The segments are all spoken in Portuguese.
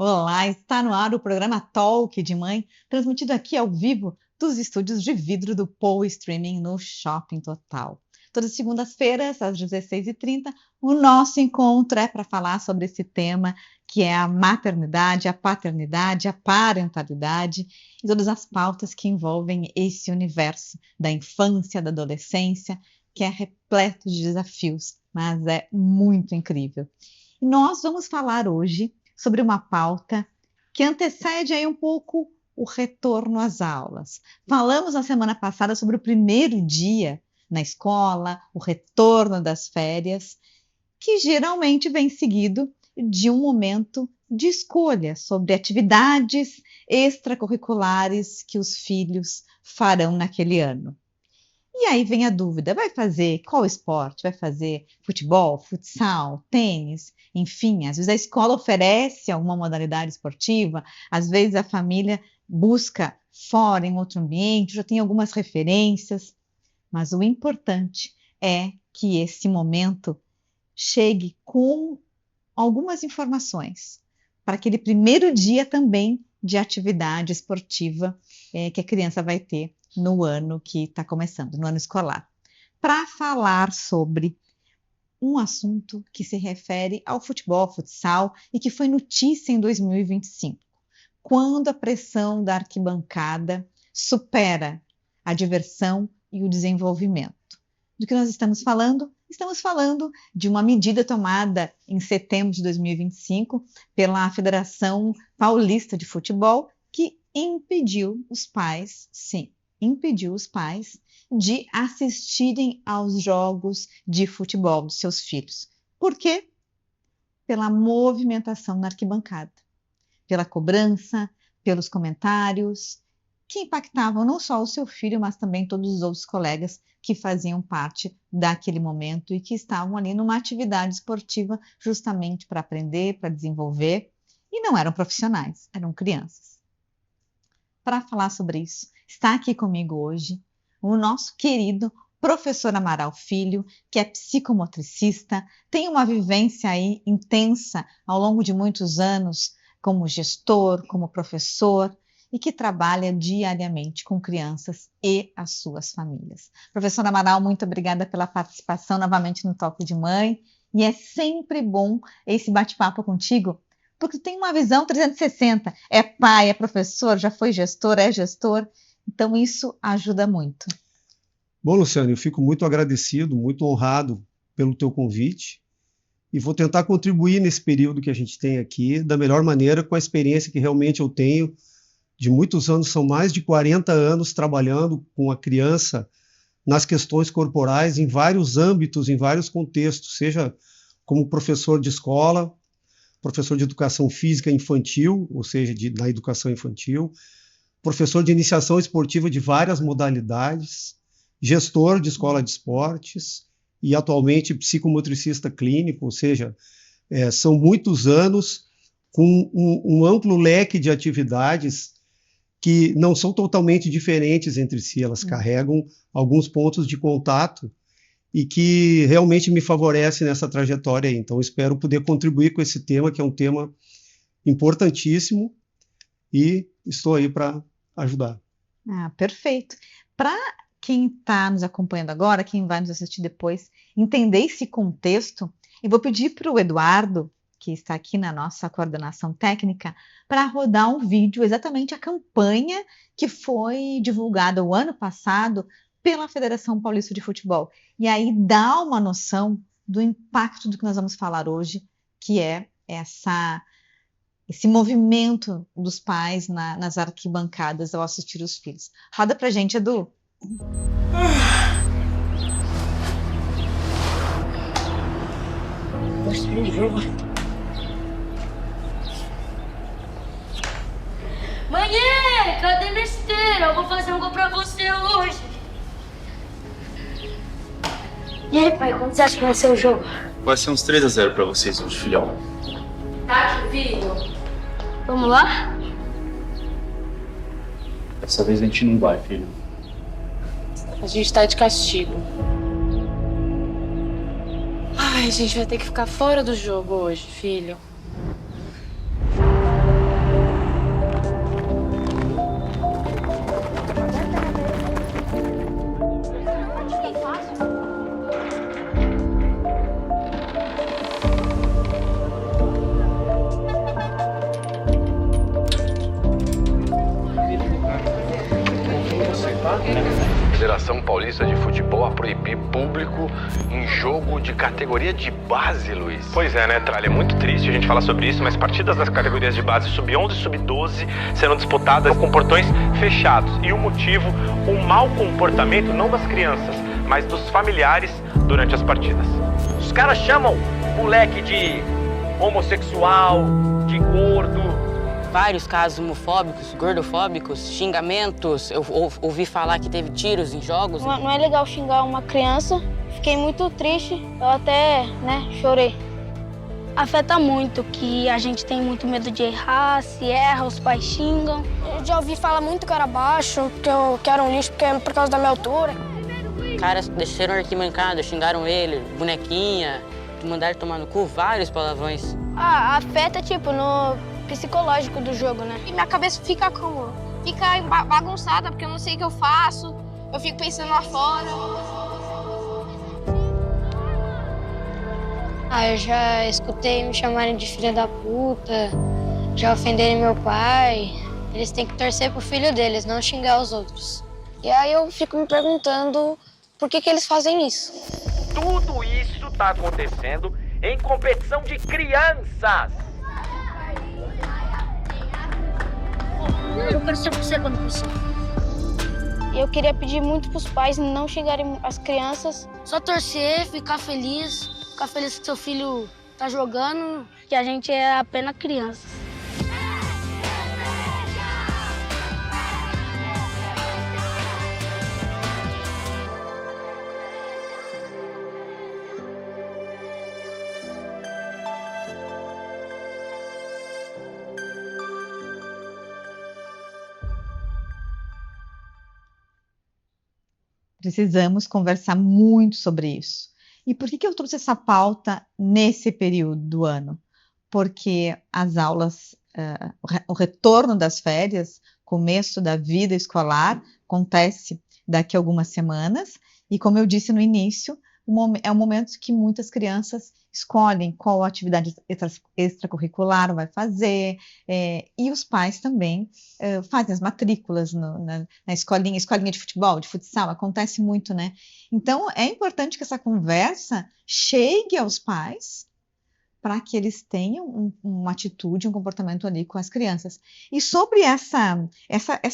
Olá, está no ar o programa Talk de Mãe, transmitido aqui ao vivo dos estúdios de vidro do Poa Streaming no Shopping Total. Todas as segundas-feiras, às 16h30, o nosso encontro é para falar sobre esse tema que é a maternidade, a paternidade, a parentalidade e todas as pautas que envolvem esse universo da infância, da adolescência, que é repleto de desafios, mas é muito incrível. E nós vamos falar hoje sobre uma pauta que antecede aí um pouco o retorno às aulas. Falamos na semana passada sobre o primeiro dia na escola, o retorno das férias, que geralmente vem seguido de um momento de escolha sobre atividades extracurriculares que os filhos farão naquele ano. E aí vem a dúvida, vai fazer qual esporte? Vai fazer futebol, futsal, tênis? Enfim, às vezes a escola oferece alguma modalidade esportiva, às vezes a família busca fora, em outro ambiente, já tem algumas referências, mas o importante é que esse momento chegue com algumas informações para aquele primeiro dia também de atividade esportiva que a criança vai ter no ano que está começando, no ano escolar, para falar sobre um assunto que se refere ao futebol, futsal, e que foi notícia em 2025, quando a pressão da arquibancada supera a diversão e o desenvolvimento. Do que nós estamos falando? Estamos falando de uma medida tomada em setembro de 2025 pela Federação Paulista de Futebol, que impediu os pais, sim, impediu os pais de assistirem aos jogos de futebol dos seus filhos. Por quê? Pela movimentação na arquibancada, pela cobrança, pelos comentários, que impactavam não só o seu filho, mas também todos os outros colegas que faziam parte daquele momento e que estavam ali numa atividade esportiva justamente para aprender, para desenvolver, e não eram profissionais, eram crianças. Para falar sobre isso, está aqui comigo hoje o nosso querido professor Amaral Filho, que é psicomotricista, tem uma vivência aí intensa ao longo de muitos anos como gestor, como professor, e que trabalha diariamente com crianças e as suas famílias. Professor Amaral, muito obrigada pela participação novamente no Talk de Mãe, e é sempre bom esse bate-papo contigo, porque tem uma visão 360, é pai, é professor, já foi gestor, é gestor, então isso ajuda muito. Bom, Luciano, eu fico muito agradecido, muito honrado pelo teu convite e vou tentar contribuir nesse período que a gente tem aqui da melhor maneira com a experiência que realmente eu tenho de muitos anos, são mais de 40 anos trabalhando com a criança nas questões corporais em vários âmbitos, em vários contextos, seja como professor de escola, professor de educação física infantil, ou seja, na educação infantil, professor de iniciação esportiva de várias modalidades, gestor de escola de esportes e atualmente psicomotricista clínico, ou seja, são muitos anos com um amplo leque de atividades que não são totalmente diferentes entre si, elas carregam alguns pontos de contato e que realmente me favorece nessa trajetória aí. Então, espero poder contribuir com esse tema, que é um tema importantíssimo, e estou aí para ajudar. Perfeito. Para quem está nos acompanhando agora, quem vai nos assistir depois, entender esse contexto, eu vou pedir para o Eduardo, que está aqui na nossa coordenação técnica, para rodar um vídeo, exatamente a campanha que foi divulgada o ano passado pela Federação Paulista de Futebol. E aí dá uma noção do impacto do que nós vamos falar hoje, que é esse movimento dos pais nas arquibancadas ao assistir os filhos. Roda pra gente, Edu. Gostei do jogo. Mãe, cadê minha esteira? Eu vou fazer um gol pra você hoje. E aí, pai, como você acha que vai ser o jogo? Vai ser uns 3-0 pra vocês hoje, filhão. Tá, filho. Vamos lá? Dessa vez a gente não vai, filho. A gente tá de castigo. Ai, a gente vai ter que ficar fora do jogo hoje, filho. Federação Paulista de Futebol a proibir público em jogo de categoria de base, Luiz. Pois é, né, Tralha? É muito triste a gente falar sobre isso, mas partidas das categorias de base sub-11 e sub-12 serão disputadas com portões fechados. E o motivo, o mau comportamento não das crianças, mas dos familiares durante as partidas. Os caras chamam o moleque de homossexual, de gordo. Vários casos homofóbicos, gordofóbicos, xingamentos. Eu ouvi falar que teve tiros em jogos. Não é legal xingar uma criança. Fiquei muito triste. Eu até, chorei. Afeta muito, que a gente tem muito medo de errar. Se erra, os pais xingam. Eu já ouvi falar muito que eu era baixo, que eu era um lixo por causa da minha altura. Caras desceram arquibancada, xingaram ele, bonequinha, mandaram tomar no cu, vários palavrões. Afeta, no psicológico do jogo, né? E minha cabeça fica bagunçada, porque eu não sei o que eu faço. Eu fico pensando lá fora. Eu já escutei me chamarem de filha da puta, já ofenderem meu pai. Eles têm que torcer pro filho deles, não xingar os outros. E aí eu fico me perguntando por que eles fazem isso. Tudo isso tá acontecendo em competição de crianças. Eu quero ser você quando crescer. Eu queria pedir muito pros pais não xingarem as crianças. Só torcer, ficar feliz que seu filho tá jogando, que a gente é apenas criança. Precisamos conversar muito sobre isso. E por que eu trouxe essa pauta nesse período do ano? Porque as aulas, o retorno das férias, começo da vida escolar, acontece daqui a algumas semanas. E como eu disse no início, é um momento que muitas crianças escolhem qual atividade extracurricular vai fazer, e os pais também fazem as matrículas na escolinha de futebol, de futsal, acontece muito, né? Então, é importante que essa conversa chegue aos pais para que eles tenham uma atitude, um comportamento ali com as crianças. E sobre essa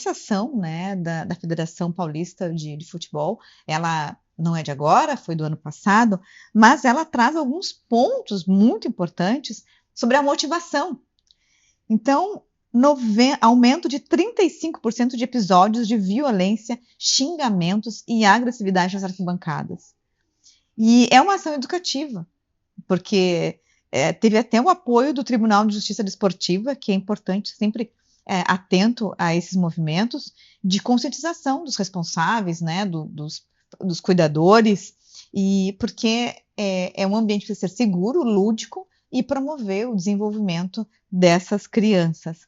ação, né, da Federação Paulista de Futebol, ela não é de agora, foi do ano passado, mas ela traz alguns pontos muito importantes sobre a motivação. Então, aumento de 35% de episódios de violência, xingamentos e agressividade nas arquibancadas. E é uma ação educativa, porque teve até o apoio do Tribunal de Justiça Desportiva, que é importante, sempre atento a esses movimentos de conscientização dos responsáveis, né, dos cuidadores, e porque é um ambiente que precisa ser seguro, lúdico e promover o desenvolvimento dessas crianças.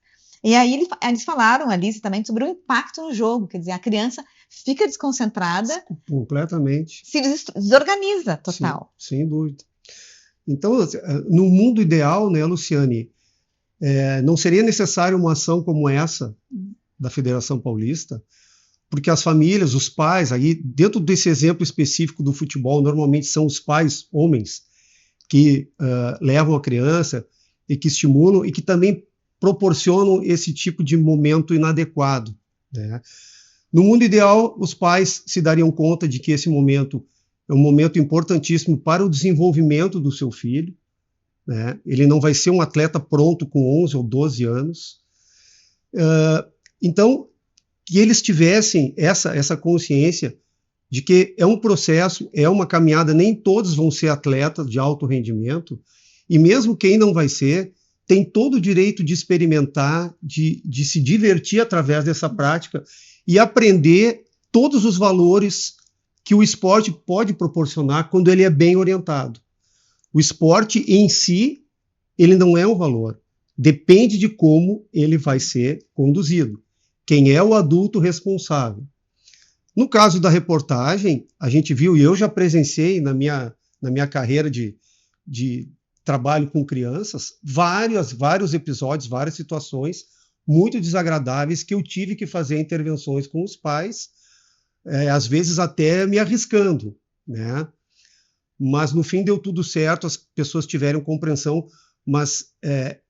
E aí eles falaram ali exatamente sobre o impacto no jogo, quer dizer, a criança fica desconcentrada, completamente, se desorganiza total. Sim, sem dúvida. Então, no mundo ideal, né, Luciane, não seria necessário uma ação como essa da Federação Paulista, porque as famílias, os pais, aí dentro desse exemplo específico do futebol, normalmente são os pais homens que levam a criança e que estimulam e que também proporcionam esse tipo de momento inadequado, né? No mundo ideal, os pais se dariam conta de que esse momento é um momento importantíssimo para o desenvolvimento do seu filho, né? Ele não vai ser um atleta pronto com 11 ou 12 anos. Então, que eles tivessem essa consciência de que é um processo, é uma caminhada, nem todos vão ser atletas de alto rendimento, e mesmo quem não vai ser, tem todo o direito de experimentar, de se divertir através dessa prática e aprender todos os valores que o esporte pode proporcionar quando ele é bem orientado. O esporte em si, ele não é um valor, depende de como ele vai ser conduzido. Quem é o adulto responsável? No caso da reportagem, a gente viu, e eu já presenciei na minha carreira de trabalho com crianças, vários episódios, várias situações muito desagradáveis que eu tive que fazer intervenções com os pais às vezes até me arriscando, né? Mas no fim deu tudo certo, as pessoas tiveram compreensão, mas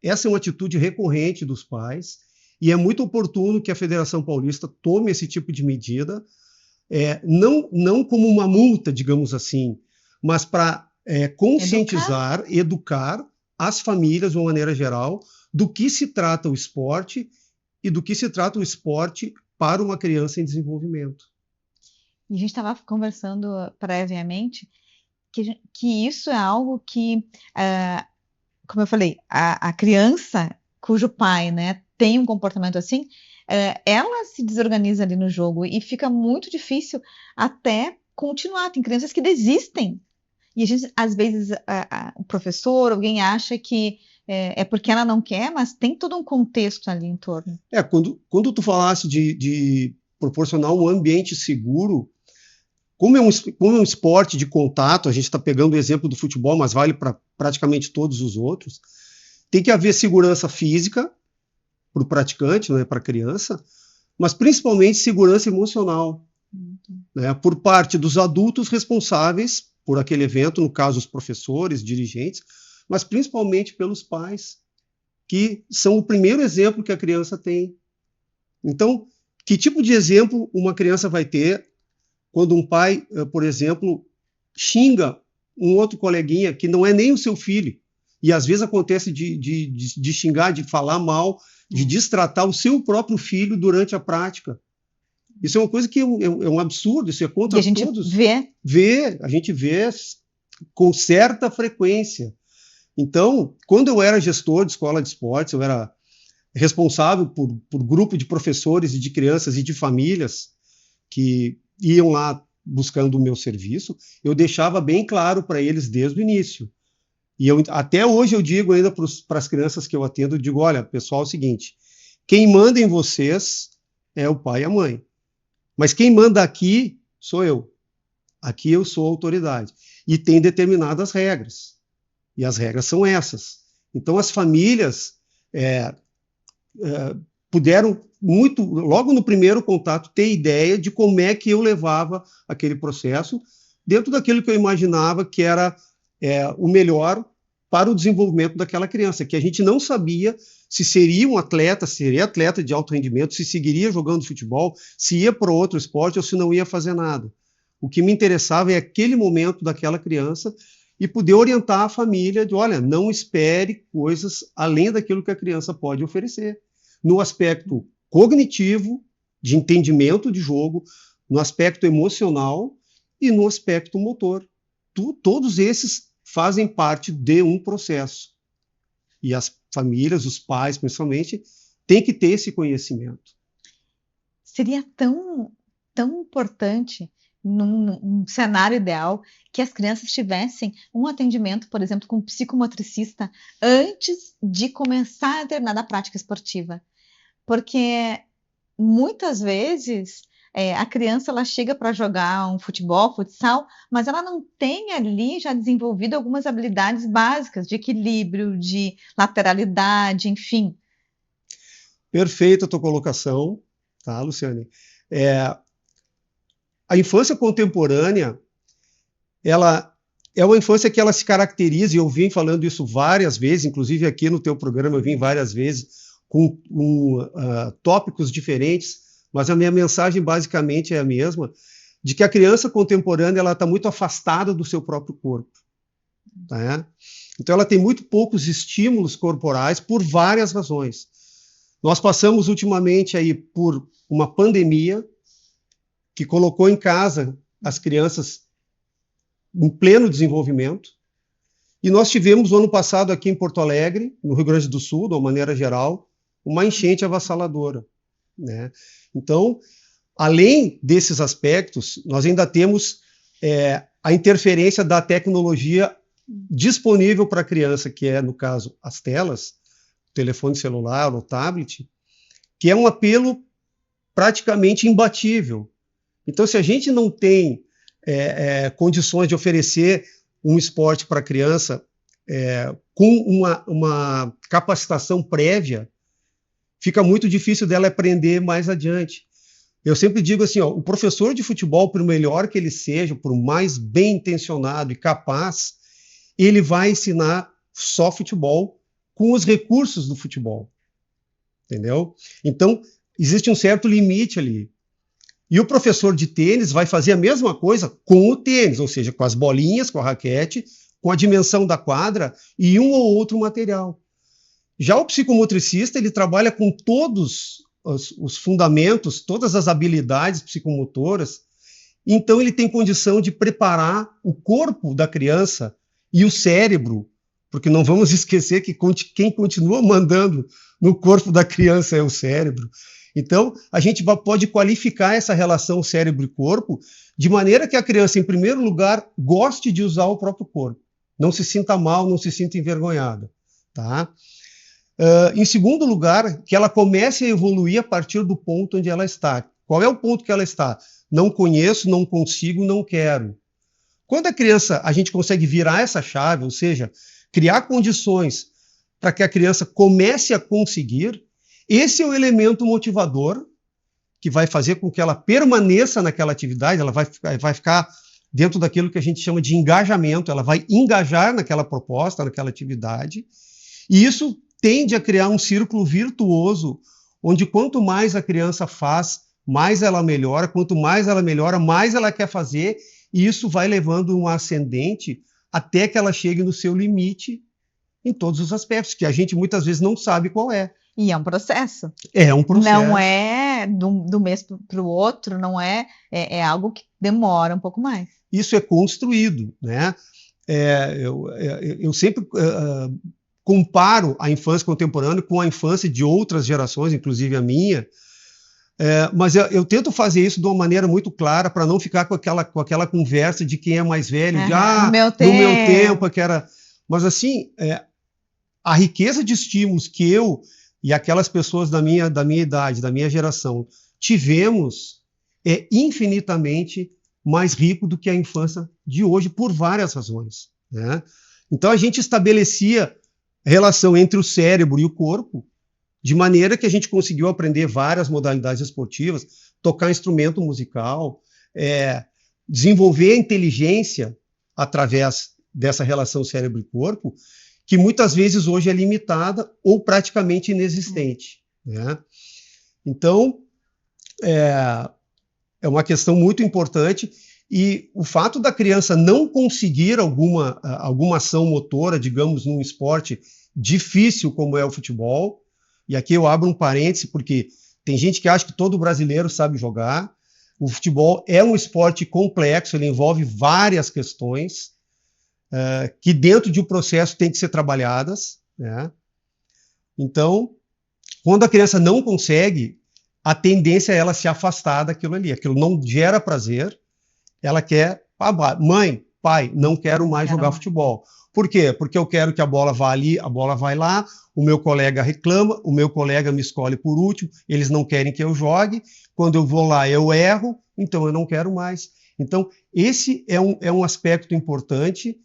essa é uma atitude recorrente dos pais, e é muito oportuno que a Federação Paulista tome esse tipo de medida, não como uma multa, digamos assim, mas para conscientizar, educar as famílias, de uma maneira geral, do que se trata o esporte e do que se trata o esporte para uma criança em desenvolvimento. E a gente estava conversando previamente que isso é algo que, como eu falei, a criança cujo pai, né, tem um comportamento assim, ela se desorganiza ali no jogo e fica muito difícil até continuar. Tem crianças que desistem. E a gente, às vezes, o professor, alguém acha que é porque ela não quer, mas tem todo um contexto ali em torno. Quando tu falasse de proporcionar um ambiente seguro, como é um esporte de contato, a gente está pegando o exemplo do futebol, mas vale para praticamente todos os outros, tem que haver segurança física para o praticante, né, para a criança, mas principalmente segurança emocional, né, por parte dos adultos responsáveis por aquele evento, no caso os professores, dirigentes, mas principalmente pelos pais, que são o primeiro exemplo que a criança tem. Então, que tipo de exemplo uma criança vai ter quando um pai, por exemplo, xinga um outro coleguinha que não é nem o seu filho, e às vezes acontece de xingar, de falar mal, de destratar o seu próprio filho durante a prática. Isso é uma coisa que é um absurdo, isso é contra todos. A gente vê com certa frequência. Então, quando eu era gestor de escola de esportes, eu era responsável por grupo de professores e de crianças e de famílias que iam lá buscando o meu serviço, eu deixava bem claro para eles desde o início. E até hoje eu digo ainda para as crianças que eu atendo, eu digo, olha, pessoal, é o seguinte, quem manda em vocês é o pai e a mãe. Mas quem manda aqui sou eu. Aqui eu sou a autoridade. E tem determinadas regras. E as regras são essas. Então as famílias puderam logo no primeiro contato, ter ideia de como é que eu levava aquele processo dentro daquilo que eu imaginava que era o melhor para o desenvolvimento daquela criança, que a gente não sabia se seria um atleta, se seria atleta de alto rendimento, se seguiria jogando futebol, se ia para outro esporte ou se não ia fazer nada. O que me interessava é aquele momento daquela criança e poder orientar a família de, olha, não espere coisas além daquilo que a criança pode oferecer. No aspecto cognitivo, de entendimento de jogo, no aspecto emocional e no aspecto motor. Todos esses fazem parte de um processo. E as famílias, os pais, principalmente, têm que ter esse conhecimento. Seria tão importante, num cenário ideal, que as crianças tivessem um atendimento, por exemplo, com um psicomotricista antes de começar a determinada prática esportiva. Porque muitas vezes a criança ela chega para jogar um futebol, futsal, mas ela não tem ali já desenvolvido algumas habilidades básicas de equilíbrio, de lateralidade, enfim. Perfeita a tua colocação, tá, Luciane? A infância contemporânea, ela é uma infância que ela se caracteriza, e eu vim falando isso várias vezes, inclusive aqui no teu programa eu vim várias vezes com tópicos diferentes, mas a minha mensagem basicamente é a mesma, de que a criança contemporânea ela está muito afastada do seu próprio corpo. Tá? Então ela tem muito poucos estímulos corporais por várias razões. Nós passamos ultimamente aí por uma pandemia que colocou em casa as crianças em pleno desenvolvimento, e nós tivemos no ano passado aqui em Porto Alegre, no Rio Grande do Sul, de uma maneira geral, uma enchente avassaladora, né? Então, além desses aspectos, nós ainda temos a interferência da tecnologia disponível para a criança, que é, no caso, as telas, o telefone celular ou tablet, que é um apelo praticamente imbatível. Então, se a gente não tem condições de oferecer um esporte para a criança com uma capacitação prévia, fica muito difícil dela aprender mais adiante. Eu sempre digo assim, ó, o professor de futebol, por melhor que ele seja, por mais bem intencionado e capaz, ele vai ensinar só futebol com os recursos do futebol. Entendeu? Então, existe um certo limite ali. E o professor de tênis vai fazer a mesma coisa com o tênis, ou seja, com as bolinhas, com a raquete, com a dimensão da quadra e um ou outro material. Já o psicomotricista, ele trabalha com todos os fundamentos, todas as habilidades psicomotoras, então ele tem condição de preparar o corpo da criança e o cérebro, porque não vamos esquecer que quem continua mandando no corpo da criança é o cérebro. Então, a gente pode qualificar essa relação cérebro e corpo de maneira que a criança, em primeiro lugar, goste de usar o próprio corpo. Não se sinta mal, não se sinta envergonhada. Tá? Em segundo lugar, que ela comece a evoluir a partir do ponto onde ela está. Qual é o ponto que ela está? Não conheço, não consigo, não quero. Quando a gente consegue virar essa chave, ou seja, criar condições para que a criança comece a conseguir, esse é o elemento motivador que vai fazer com que ela permaneça naquela atividade, ela vai ficar dentro daquilo que a gente chama de engajamento, ela vai engajar naquela proposta, naquela atividade, e isso tende a criar um círculo virtuoso, onde quanto mais a criança faz, mais ela melhora, quanto mais ela melhora, mais ela quer fazer, e isso vai levando um ascendente até que ela chegue no seu limite em todos os aspectos, que a gente muitas vezes não sabe qual é. E é um processo. É um processo. Não é do mês para o outro, não é algo que demora um pouco mais. Isso é construído, né? Eu sempre comparo a infância contemporânea com a infância de outras gerações, inclusive a minha, mas eu tento fazer isso de uma maneira muito clara para não ficar com aquela conversa de quem é mais velho, de no meu tempo que era... Mas assim, a riqueza de estímulos que eu e aquelas pessoas da minha idade, da minha geração, tivemos é infinitamente mais rico do que a infância de hoje, por várias razões, né? Então a gente estabelecia relação entre o cérebro e o corpo, de maneira que a gente conseguiu aprender várias modalidades esportivas, tocar instrumento musical, desenvolver a inteligência através dessa relação cérebro e corpo, que muitas vezes hoje é limitada ou praticamente inexistente, né? Então, é uma questão muito importante, e o fato da criança não conseguir alguma ação motora, digamos, num esporte difícil como é o futebol, e aqui eu abro um parêntese, porque tem gente que acha que todo brasileiro sabe jogar. O futebol é um esporte complexo, ele envolve várias questões, que dentro de um processo tem que ser trabalhadas, né? Então, quando a criança não consegue, a tendência é ela se afastar daquilo ali. Aquilo não gera prazer, ela quer, mãe, pai, não quero mais jogar futebol. Por quê? Porque eu quero que a bola vá ali, a bola vai lá, o meu colega reclama, o meu colega me escolhe por último, eles não querem que eu jogue, quando eu vou lá eu erro, então eu não quero mais. Então, esse é um aspecto importante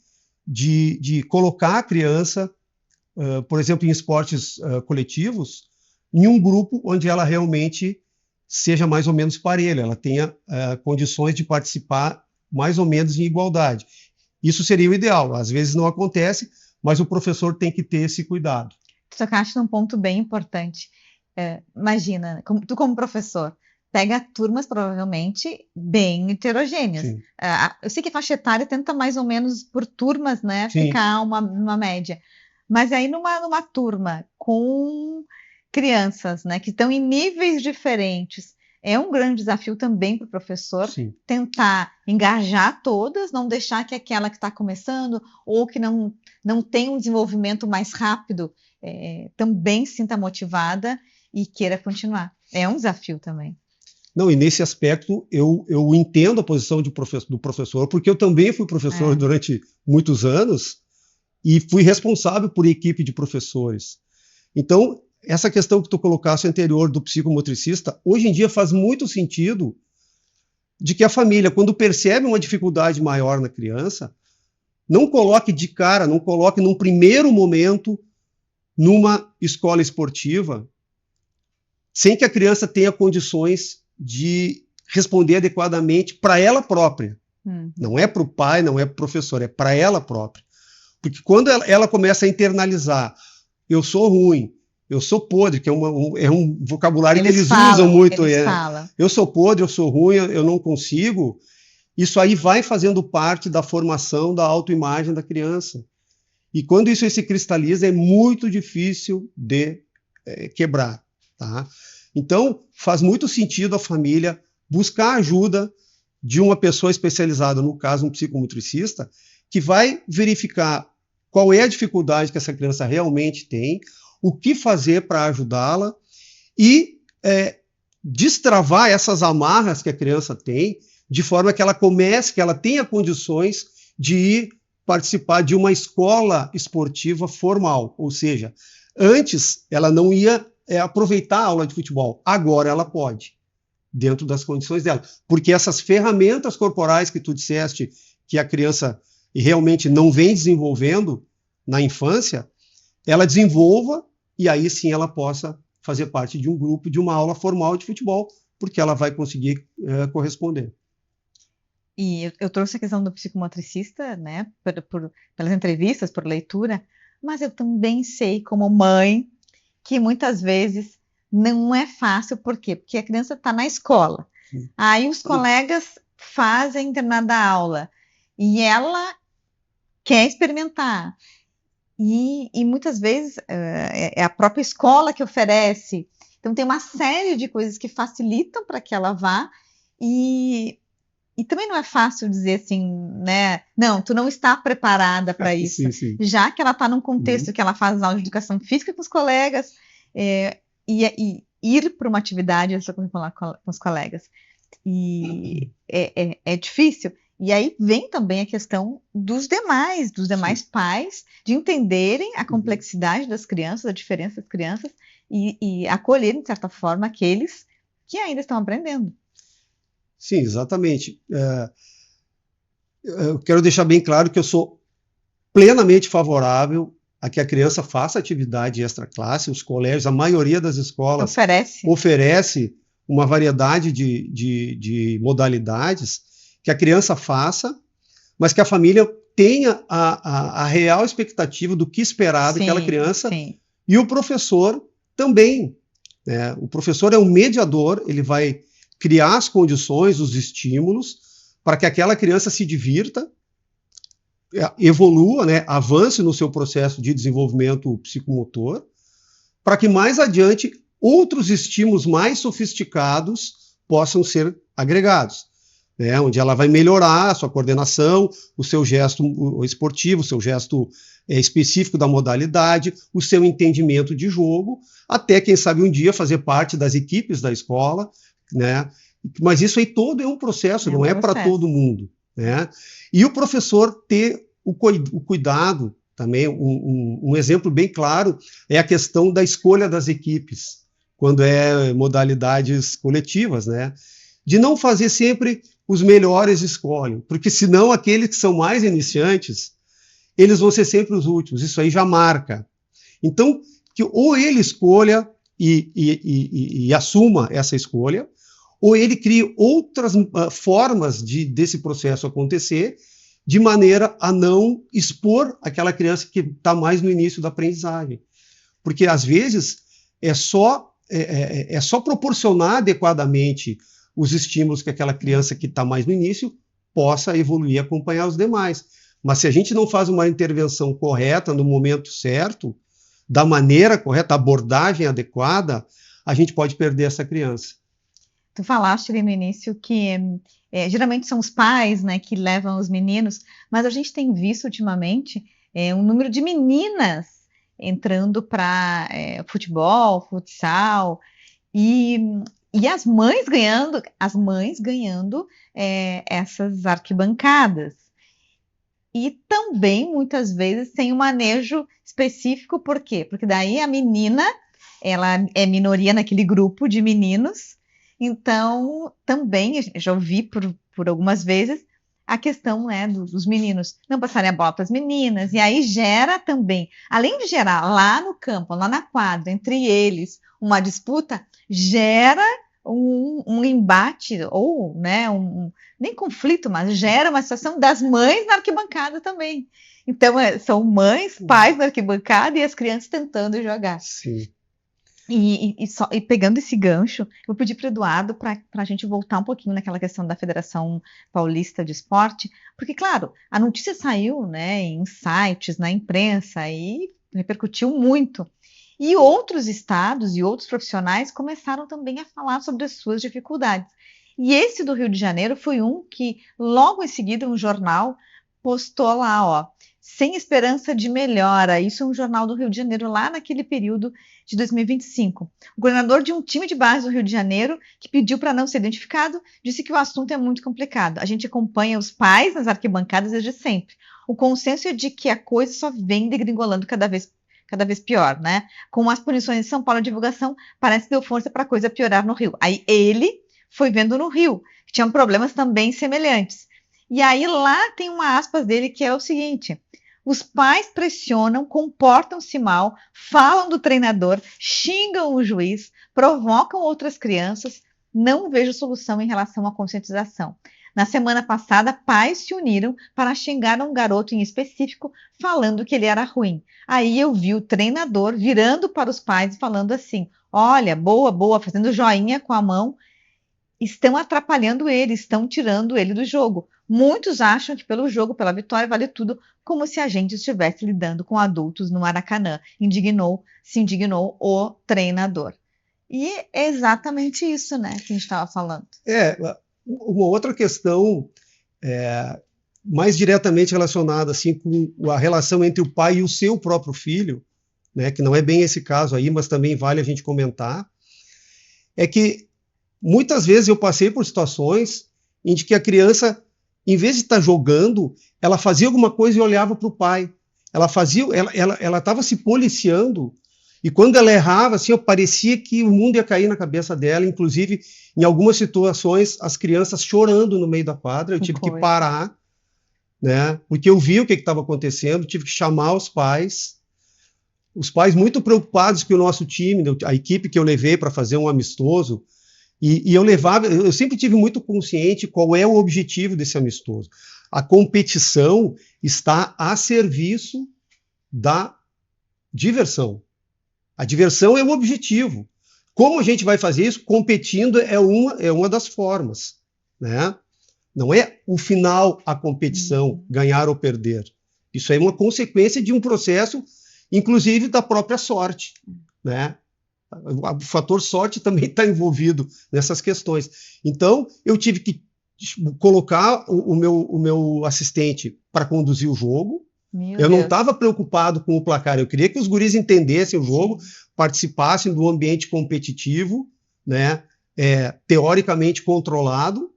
de colocar a criança, por exemplo, em esportes coletivos, em um grupo onde ela realmente seja mais ou menos parelha, ela tenha condições de participar mais ou menos em igualdade. Isso seria o ideal. Às vezes não acontece, mas o professor tem que ter esse cuidado. Tu tocaste num ponto bem importante. Imagina, tu como professor, pega turmas provavelmente bem heterogêneas. Eu sei que a faixa etária tenta mais ou menos por turmas, né, ficar uma média. Mas aí numa turma com crianças, né, que estão em níveis diferentes, é um grande desafio também para o professor tentar engajar todas, não deixar que aquela que está começando ou que não tem um desenvolvimento mais rápido também se sinta motivada e queira continuar. É um desafio também. Não, e nesse aspecto eu entendo a posição do professor, porque eu também fui professor durante muitos anos e fui responsável por equipe de professores. Então, essa questão que tu colocaste anterior do psicomotricista, hoje em dia faz muito sentido de que a família, quando percebe uma dificuldade maior na criança, não coloque de cara, não coloque num primeiro momento numa escola esportiva, sem que a criança tenha condições de responder adequadamente para ela própria. Não é para o pai, não é para o professor, é para ela própria. Porque quando ela começa a internalizar, eu sou ruim, eu sou podre, que é um vocabulário que eles usam muito. Eu sou podre, eu sou ruim, eu não consigo. Isso aí vai fazendo parte da formação da autoimagem da criança. E quando isso se cristaliza, é muito difícil de quebrar. Tá? Então, faz muito sentido a família buscar ajuda de uma pessoa especializada, no caso, um psicomotricista, que vai verificar qual é a dificuldade que essa criança realmente tem, o que fazer para ajudá-la e destravar essas amarras que a criança tem, de forma que ela comece, que ela tenha condições de ir participar de uma escola esportiva formal. Ou seja, antes ela não ia aproveitar a aula de futebol, agora ela pode, dentro das condições dela. Porque essas ferramentas corporais que tu disseste que a criança realmente não vem desenvolvendo na infância, ela desenvolva e aí sim ela possa fazer parte de um grupo, de uma aula formal de futebol, porque ela vai conseguir corresponder. E eu trouxe a questão do psicomotricista, né, pelas entrevistas, por leitura, mas eu também sei, como mãe, que muitas vezes não é fácil. Por quê? Porque a criança está na escola, aí os colegas fazem internada aula, e ela quer experimentar. E muitas vezes é a própria escola que oferece. Então tem uma série de coisas que facilitam para que ela vá, e também não é fácil dizer assim, né? Não, tu não está preparada para isso. Sim. Já que ela está num contexto que ela faz aula de educação física com os colegas, e ir para uma atividade extracurricular com os colegas. E é difícil. E aí vem também a questão dos demais pais, de entenderem a complexidade das crianças, a diferença das crianças, e acolherem, de certa forma, aqueles que ainda estão aprendendo. Sim, exatamente. Eu quero deixar bem claro que eu sou plenamente favorável a que a criança faça atividade extra-classe. Os colégios, a maioria das escolas oferece uma variedade de modalidades que a criança faça, mas que a família tenha a real expectativa do que esperar daquela criança. Sim. E o professor também. Né? O professor é um mediador, ele vai criar as condições, os estímulos, para que aquela criança se divirta, evolua, né, avance no seu processo de desenvolvimento psicomotor, para que mais adiante outros estímulos mais sofisticados possam ser agregados, né, onde ela vai melhorar a sua coordenação, o seu gesto esportivo, o seu gesto específico da modalidade, o seu entendimento de jogo, até, quem sabe, um dia fazer parte das equipes da escola, né? Mas isso aí todo é um processo, não é para todo mundo, né? E o professor ter o cuidado também, um exemplo bem claro é a questão da escolha das equipes, quando é modalidades coletivas, né? De não fazer sempre os melhores escolhem, porque senão aqueles que são mais iniciantes, eles vão ser sempre os últimos, isso aí já marca. Então, que ou ele escolha e assuma essa escolha, ou ele crie outras formas desse processo acontecer, de maneira a não expor aquela criança que está mais no início da aprendizagem. Porque, às vezes, é só proporcionar adequadamente os estímulos que aquela criança que está mais no início possa evoluir e acompanhar os demais. Mas se a gente não faz uma intervenção correta no momento certo, da maneira correta, a abordagem adequada, a gente pode perder essa criança. Tu falaste ali no início que geralmente são os pais, né, que levam os meninos, mas a gente tem visto ultimamente um número de meninas entrando para futebol, futsal, e as mães ganhando essas arquibancadas. E também, muitas vezes, sem um manejo específico. Por quê? Porque daí a menina, ela é minoria naquele grupo de meninos. Então, também, já ouvi por algumas vezes, a questão, né, dos meninos não passarem a bola para as meninas. E aí gera também, além de gerar lá no campo, lá na quadra, entre eles, uma disputa, gera um embate, ou né, nem conflito, mas gera uma situação das mães na arquibancada também. Então, são mães, pais na arquibancada e as crianças tentando jogar. Sim. E pegando esse gancho, eu vou pedir para o Eduardo para a gente voltar um pouquinho naquela questão da Federação Paulista de Esporte, porque, claro, a notícia saiu, né, em sites, na imprensa, e repercutiu muito. E outros estados e outros profissionais começaram também a falar sobre as suas dificuldades. E esse do Rio de Janeiro foi um que, logo em seguida, um jornal postou lá, ó, sem esperança de melhora. Isso é um jornal do Rio de Janeiro, lá naquele período de 2025. O coordenador de um time de base do Rio de Janeiro, que pediu para não ser identificado, disse que o assunto é muito complicado. A gente acompanha os pais nas arquibancadas desde sempre. O consenso é de que a coisa só vem degringolando cada vez pior, né? Com as punições em São Paulo, a divulgação parece que deu força para a coisa piorar no Rio. Aí ele foi vendo no Rio, que tinham problemas também semelhantes. E aí lá tem uma aspas dele que é o seguinte: os pais pressionam, comportam-se mal, falam do treinador, xingam o juiz, provocam outras crianças. Não vejo solução em relação à conscientização. Na semana passada, pais se uniram para xingar um garoto em específico, falando que ele era ruim. Aí eu vi o treinador virando para os pais e falando assim: olha, boa, boa, fazendo joinha com a mão. Estão atrapalhando ele, estão tirando ele do jogo. Muitos acham que pelo jogo, pela vitória, vale tudo, como se a gente estivesse lidando com adultos no Maracanã. Se indignou o treinador. E é exatamente isso, né, que a gente estava falando. Uma outra questão mais diretamente relacionada assim, com a relação entre o pai e o seu próprio filho, né, que não é bem esse caso aí, mas também vale a gente comentar, é que muitas vezes eu passei por situações em que a criança, em vez de estar jogando, ela fazia alguma coisa e olhava para o pai. Ela estava se policiando, e quando ela errava, assim, parecia que o mundo ia cair na cabeça dela. Inclusive, em algumas situações, as crianças chorando no meio da quadra. Eu tive que parar, né, porque eu vi o que estava acontecendo, tive que chamar os pais muito preocupados que o nosso time, a equipe que eu levei para fazer um amistoso, e eu sempre tive muito consciente qual é o objetivo desse amistoso. A competição está a serviço da diversão. A diversão é o objetivo. Como a gente vai fazer isso? Competindo é uma das formas, né? Não é o final a competição, ganhar ou perder. Isso é uma consequência de um processo, inclusive da própria sorte, né? O fator sorte também está envolvido nessas questões. Então, eu tive que colocar o meu assistente para conduzir o jogo. Eu não estava preocupado com o placar, eu queria que os guris entendessem o jogo, participassem do ambiente competitivo, né, teoricamente controlado,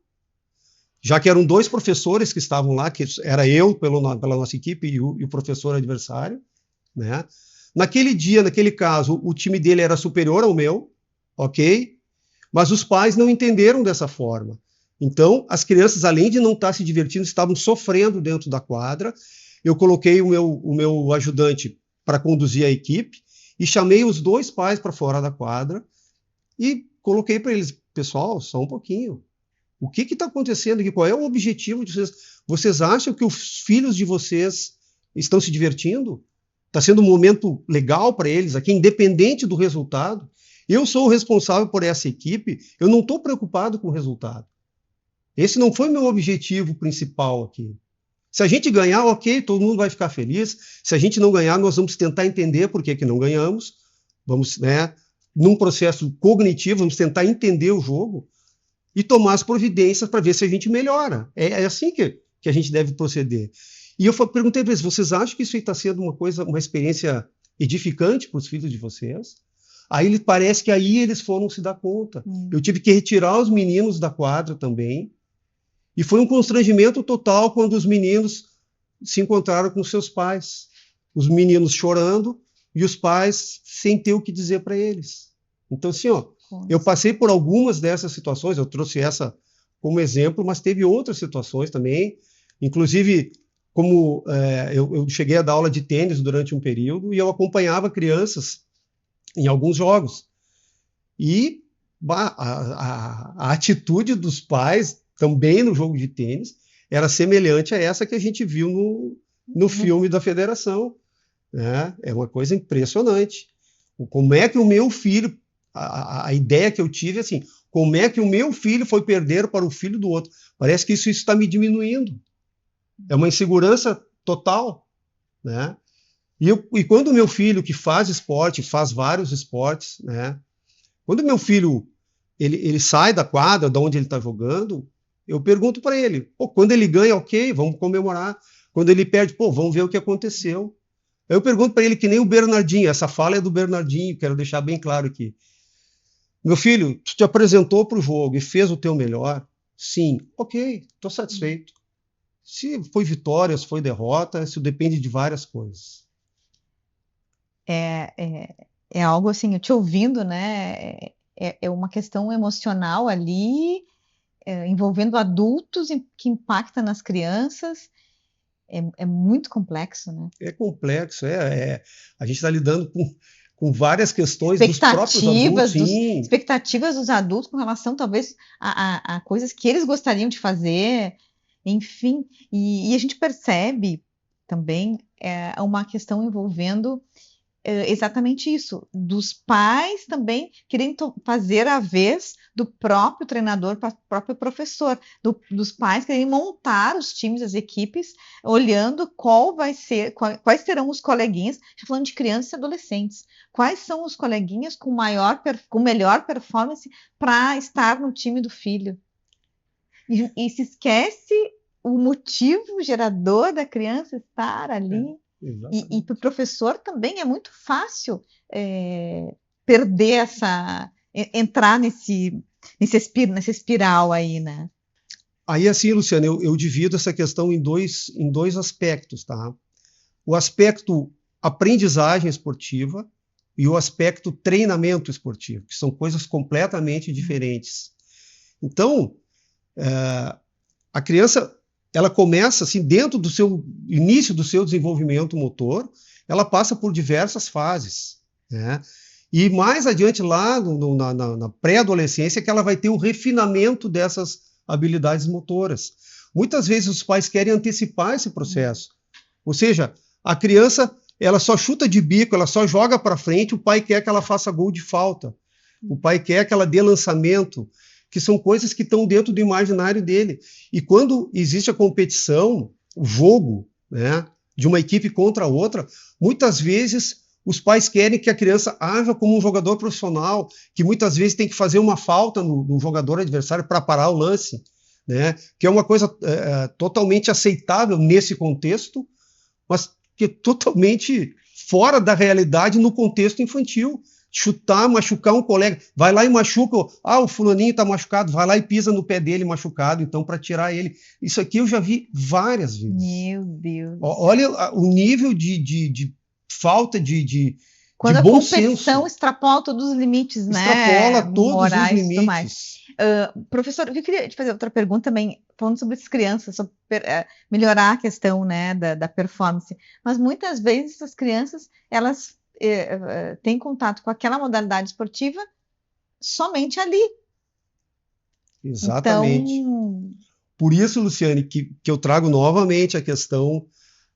já que eram 2 professores que estavam lá, que era eu pela nossa equipe e o professor adversário, né? Naquele dia, naquele caso, o time dele era superior ao meu, ok? Mas os pais não entenderam dessa forma. Então, as crianças, além de não estar se divertindo, estavam sofrendo dentro da quadra. Eu coloquei o meu ajudante para conduzir a equipe e chamei os 2 pais para fora da quadra e coloquei para eles: pessoal, só um pouquinho. O que está acontecendo aqui? Qual é o objetivo de vocês? Vocês acham que os filhos de vocês estão se divertindo? Está sendo um momento legal para eles aqui, independente do resultado. Eu sou o responsável por essa equipe, eu não estou preocupado com o resultado. Esse não foi meu objetivo principal aqui. Se a gente ganhar, ok, todo mundo vai ficar feliz. Se a gente não ganhar, nós vamos tentar entender por que não ganhamos. Vamos, né, num processo cognitivo, vamos tentar entender o jogo e tomar as providências para ver se a gente melhora. É assim que a gente deve proceder. E eu perguntei para eles: vocês acham que isso está sendo uma experiência edificante para os filhos de vocês? Aí parece que aí eles foram se dar conta. Eu tive que retirar os meninos da quadra também. E foi um constrangimento total quando os meninos se encontraram com seus pais. Os meninos chorando e os pais sem ter o que dizer para eles. Então, assim, eu passei por algumas dessas situações, eu trouxe essa como exemplo, mas teve outras situações também. Inclusive, como eu cheguei a dar aula de tênis durante um período e eu acompanhava crianças em alguns jogos. E a atitude dos pais, também no jogo de tênis, era semelhante a essa que a gente viu no filme da federação. Né? É uma coisa impressionante. Como é que o meu filho, a ideia que eu tive é assim, como é que o meu filho foi perder para o filho do outro? Parece que isso está me diminuindo. É uma insegurança total. Né? E quando o meu filho, que faz esporte, faz vários esportes, né? Quando o meu filho ele sai da quadra, de onde ele está jogando, eu pergunto para ele, pô, quando ele ganha, ok, vamos comemorar. Quando ele perde, pô, vamos ver o que aconteceu. Eu pergunto para ele que nem o Bernardinho, essa fala é do Bernardinho, quero deixar bem claro aqui. Meu filho, tu te apresentou para o jogo e fez o teu melhor? Sim, ok, estou satisfeito. Se foi vitória, se foi derrota, isso depende de várias coisas. É algo assim, eu te ouvindo, né? É uma questão emocional ali, envolvendo adultos que impacta nas crianças. É muito complexo, né? É complexo, a gente está lidando com várias questões dos próprios adultos. Sim. Expectativas dos adultos com relação, talvez, a coisas que eles gostariam de fazer, enfim. E a gente percebe também uma questão envolvendo exatamente isso, dos pais também querem fazer a vez do próprio treinador, próprio professor, dos pais querem montar os times, as equipes, olhando quais serão os coleguinhas, já falando de crianças e adolescentes, quais são os coleguinhas com melhor performance para estar no time do filho. E se esquece o motivo gerador da criança estar ali. E para o professor também é muito fácil perder entrar nessa espiral aí, né? Aí assim, Luciana, eu divido essa questão em dois aspectos, tá? O aspecto aprendizagem esportiva e o aspecto treinamento esportivo, que são coisas completamente diferentes. Então, a criança, ela começa, assim, dentro do início do seu desenvolvimento motor, ela passa por diversas fases, né? E mais adiante lá, na pré-adolescência, que ela vai ter o refinamento dessas habilidades motoras. Muitas vezes os pais querem antecipar esse processo. Ou seja, a criança, ela só chuta de bico, ela só joga para frente, o pai quer que ela faça gol de falta. O pai quer que ela dê lançamento, que são coisas que estão dentro do imaginário dele. E quando existe a competição, o jogo, né, de uma equipe contra a outra, muitas vezes os pais querem que a criança haja como um jogador profissional, que muitas vezes tem que fazer uma falta no jogador adversário para parar o lance, né, que é uma coisa totalmente aceitável nesse contexto, mas que é totalmente fora da realidade no contexto infantil. Chutar, machucar um colega, vai lá e machuca, o fulaninho está machucado, vai lá e pisa no pé dele machucado, então para tirar ele. Isso aqui eu já vi várias vezes. Meu Deus. Olha o nível de falta de quando de a bom competição senso. Extrapola todos os limites, né? Extrapola todos morais, os limites. Professor, eu queria te fazer outra pergunta também, falando sobre as crianças, sobre melhorar a questão, né, da performance. Mas muitas vezes as crianças, elas têm contato com aquela modalidade esportiva somente ali. Exatamente. Então... Por isso, Luciane, que eu trago novamente a questão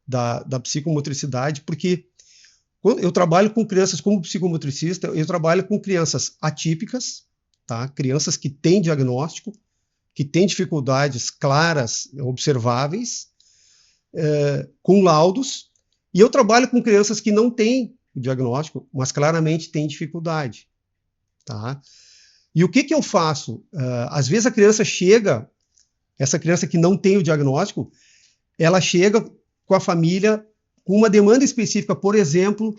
da psicomotricidade, porque quando eu trabalho com crianças como psicomotricista, eu trabalho com crianças atípicas, tá? Crianças que têm diagnóstico, que têm dificuldades claras, observáveis, com laudos, e eu trabalho com crianças que não têm o diagnóstico, mas claramente têm dificuldade, tá? E o que eu faço? Às vezes a criança chega, essa criança que não tem o diagnóstico, ela chega com a família com uma demanda específica, por exemplo,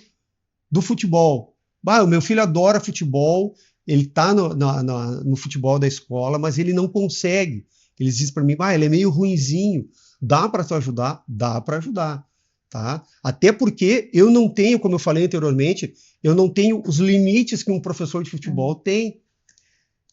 do futebol. O meu filho adora futebol, ele está no futebol da escola, mas ele não consegue. Eles dizem para mim, ele é meio ruinzinho, dá para te ajudar? Dá para ajudar. Tá? Até porque eu não tenho, como eu falei anteriormente, eu não tenho os limites que um professor de futebol tem.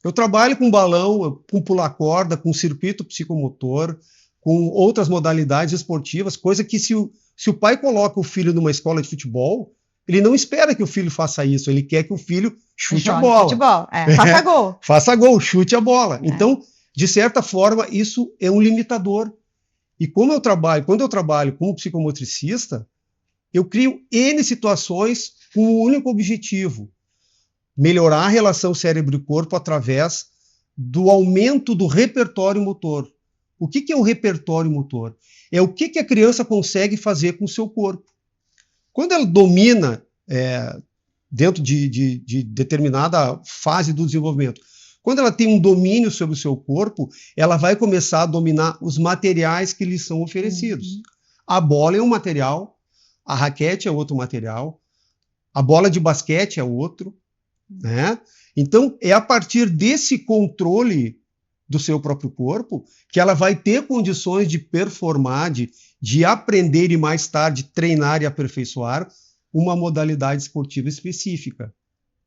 Eu trabalho com balão, com pular corda, com circuito psicomotor, com outras modalidades esportivas, coisa que se o pai coloca o filho numa escola de futebol, Ele não espera que o filho faça isso, ele quer que o filho chute a Jogue bola. futebol. Faça gol. Faça gol, chute a bola. Então, de certa forma, isso é um limitador. E quando eu trabalho como psicomotricista, eu crio N situações com um único objetivo: melhorar a relação cérebro e corpo através do aumento do repertório motor. O que é o repertório motor? É o que a criança consegue fazer com o seu corpo. Quando ela domina, dentro de determinada fase do desenvolvimento, quando ela tem um domínio sobre o seu corpo, ela vai começar a dominar os materiais que lhe são oferecidos. A bola é um material, a raquete é outro material, a bola de basquete é outro, né? Então, é a partir desse controle do seu próprio corpo que ela vai ter condições de performar, de aprender e mais tarde treinar e aperfeiçoar uma modalidade esportiva específica,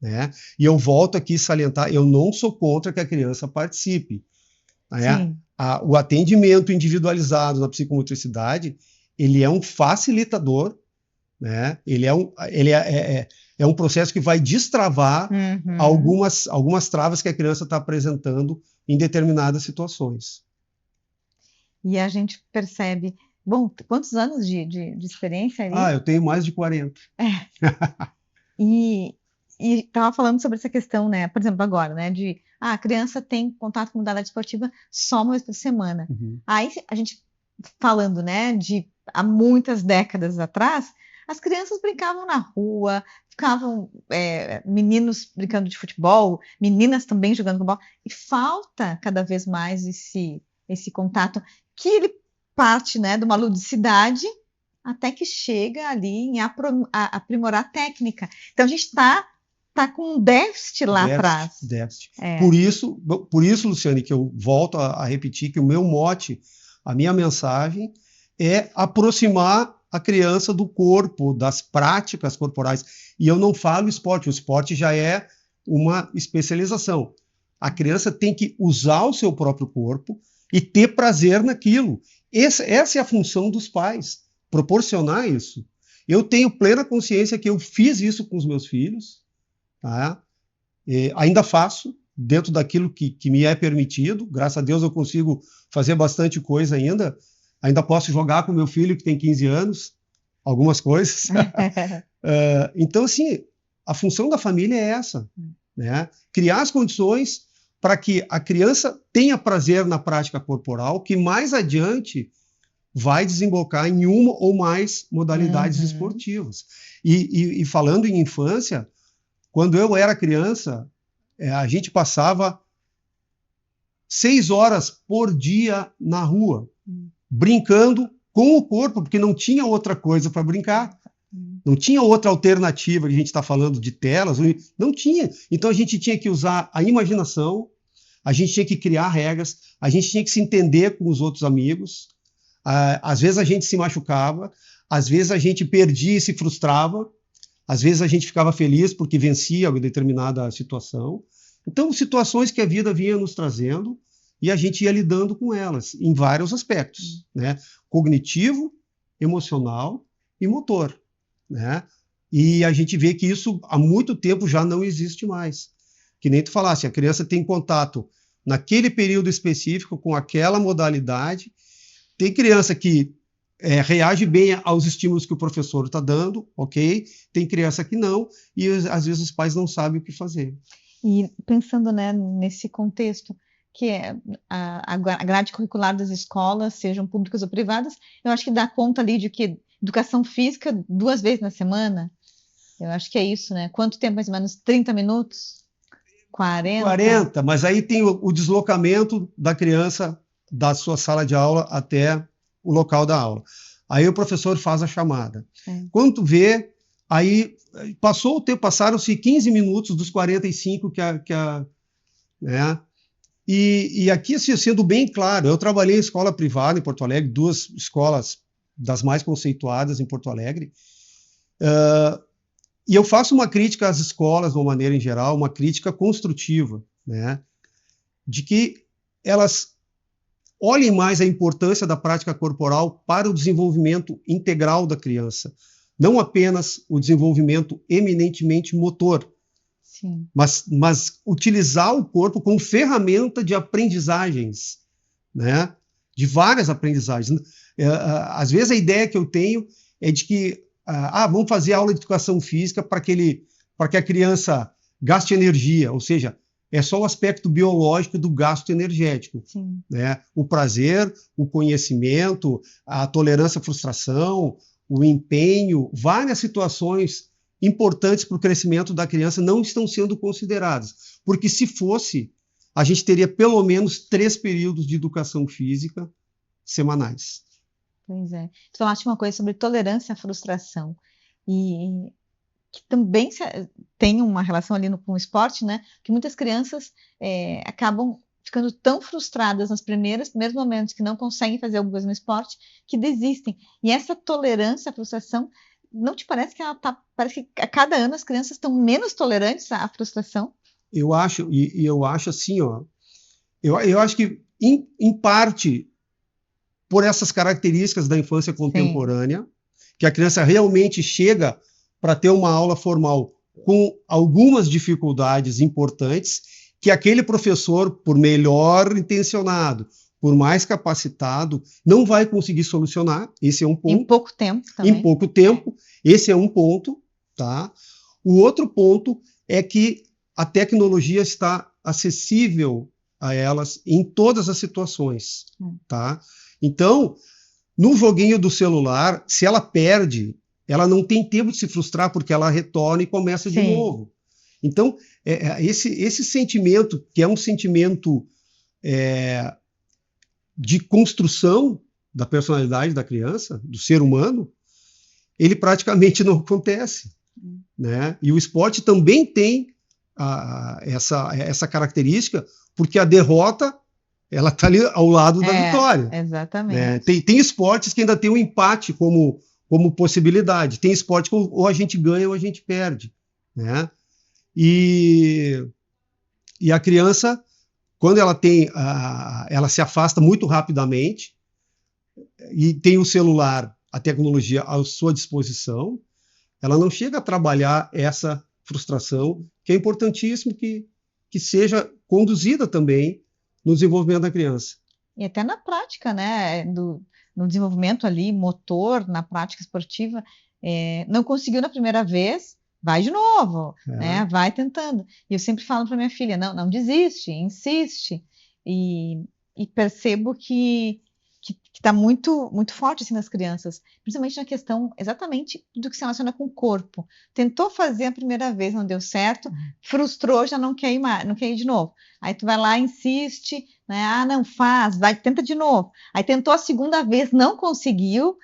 né? E eu volto aqui a salientar, eu não sou contra que a criança participe, né? O atendimento individualizado na psicomotricidade, ele é um facilitador, né? Ele é um processo que vai destravar algumas travas que a criança está apresentando em determinadas situações. E a gente percebe... Bom, quantos anos de experiência ali? Eu tenho mais de 40. E estava falando sobre essa questão, né? Por exemplo, agora, né? A criança tem contato com modalidade esportiva só uma vez por semana. Aí a gente falando, né? Há muitas décadas atrás, as crianças brincavam na rua, ficavam meninos brincando de futebol, meninas também jogando com bola, e falta cada vez mais esse contato, que ele parte, né, de uma ludicidade até que chega ali em aprimorar a técnica. Então a gente está com um déficit lá atrás. Déficit. Por isso, Luciane, que eu volto a repetir que o meu mote, a minha mensagem é aproximar a criança do corpo, das práticas corporais. E eu não falo esporte, o esporte já é uma especialização. A criança tem que usar o seu próprio corpo e ter prazer naquilo. Essa é a função dos pais, proporcionar isso. Eu tenho plena consciência que eu fiz isso com os meus filhos, tá? Ainda faço, dentro daquilo que me é permitido. Graças a Deus eu consigo fazer bastante coisa ainda. Ainda posso jogar com meu filho, que tem 15 anos, algumas coisas. Então, assim, a função da família é essa, né? Criar as condições para que a criança tenha prazer na prática corporal, que mais adiante vai desembocar em uma ou mais modalidades esportivas. E falando em infância, quando eu era criança, a gente passava 6 horas por dia na rua, brincando com o corpo, porque não tinha outra coisa para brincar. Não tinha outra alternativa, que a gente está falando de telas, não tinha. Então a gente tinha que usar a imaginação, a gente tinha que criar regras, a gente tinha que se entender com os outros amigos. Às vezes a gente se machucava, às vezes a gente perdia e se frustrava, às vezes a gente ficava feliz porque vencia uma determinada situação. Então, situações que a vida vinha nos trazendo, e a gente ia lidando com elas em vários aspectos, né? Cognitivo, emocional e motor, né? E a gente vê que isso há muito tempo já não existe mais. Que nem tu falasse, a criança tem contato naquele período específico com aquela modalidade. Tem criança que reage bem aos estímulos que o professor está dando, ok? Tem criança que não, e às vezes os pais não sabem o que fazer. E pensando, né, nesse contexto, que a grade curricular das escolas, sejam públicas ou privadas, eu acho que dá conta ali de que educação física 2 vezes na semana, eu acho que é isso, né? Quanto tempo, mais ou menos? 30 minutos? 40? 40, mas aí tem o deslocamento da criança da sua sala de aula até o local da aula. Aí o professor faz a chamada. Quando tu vê, aí passou o tempo, passaram-se 15 minutos dos 45 né? E aqui, assim, sendo bem claro, eu trabalhei em escola privada em Porto Alegre, 2 escolas das mais conceituadas em Porto Alegre, e eu faço uma crítica às escolas, de uma maneira em geral, uma crítica construtiva, né? De que elas olhem mais a importância da prática corporal para o desenvolvimento integral da criança, não apenas o desenvolvimento eminentemente motor, Sim. mas utilizar o corpo como ferramenta de aprendizagens, né? De várias aprendizagens. Às vezes a ideia que eu tenho é de que vamos fazer aula de educação física para que a criança gaste energia, ou seja, é só o aspecto biológico do gasto energético. Sim. Né? O prazer, o conhecimento, a tolerância à frustração, o empenho, várias situações importantes para o crescimento da criança não estão sendo consideradas. Porque se fosse, a gente teria pelo menos 3 períodos de educação física semanais. Pois é. Tu falaste uma coisa sobre tolerância à frustração. E que também tem uma relação ali com o esporte, né? Que muitas crianças acabam ficando tão frustradas nos primeiros momentos que não conseguem fazer alguma coisa no esporte, que desistem. E essa tolerância à frustração, não te parece que parece que a cada ano as crianças estão menos tolerantes à frustração? Eu acho, e eu acho assim, ó, eu acho que, em parte, por essas características da infância contemporânea, que a criança realmente chega para ter uma aula formal com algumas dificuldades importantes, que aquele professor, por melhor intencionado, por mais capacitado, não vai conseguir solucionar. Esse é um ponto. Em pouco tempo também. Em pouco tempo. Esse é um ponto. Tá? O outro ponto é que a tecnologia está acessível a elas em todas as situações. Tá? Então, no joguinho do celular, se ela perde, ela não tem tempo de se frustrar, porque ela retorna e começa de novo. Então, esse sentimento, que é um sentimento de construção da personalidade da criança, do ser humano, ele praticamente não acontece. Né? E o esporte também tem essa característica, porque a derrota ela está ali ao lado da vitória. Exatamente. Né? Tem esportes que ainda tem o empate como possibilidade. Tem esporte que ou a gente ganha ou a gente perde. Né? E a criança, quando ela ela se afasta muito rapidamente e tem o celular, a tecnologia à sua disposição, ela não chega a trabalhar essa frustração, que é importantíssimo que seja conduzida também no desenvolvimento da criança. E até na prática, né, no desenvolvimento ali, motor, na prática esportiva, não conseguiu na primeira vez, vai de novo, né, vai tentando. E eu sempre falo para minha filha, não desiste, insiste. E percebo que está muito, muito forte assim nas crianças, principalmente na questão exatamente do que se relaciona com o corpo. Tentou fazer a primeira vez, não deu certo, frustrou, já não quer ir mais, não quer ir de novo. Aí tu vai lá, insiste, né? Não faz, tenta de novo. Aí tentou a segunda vez, não conseguiu.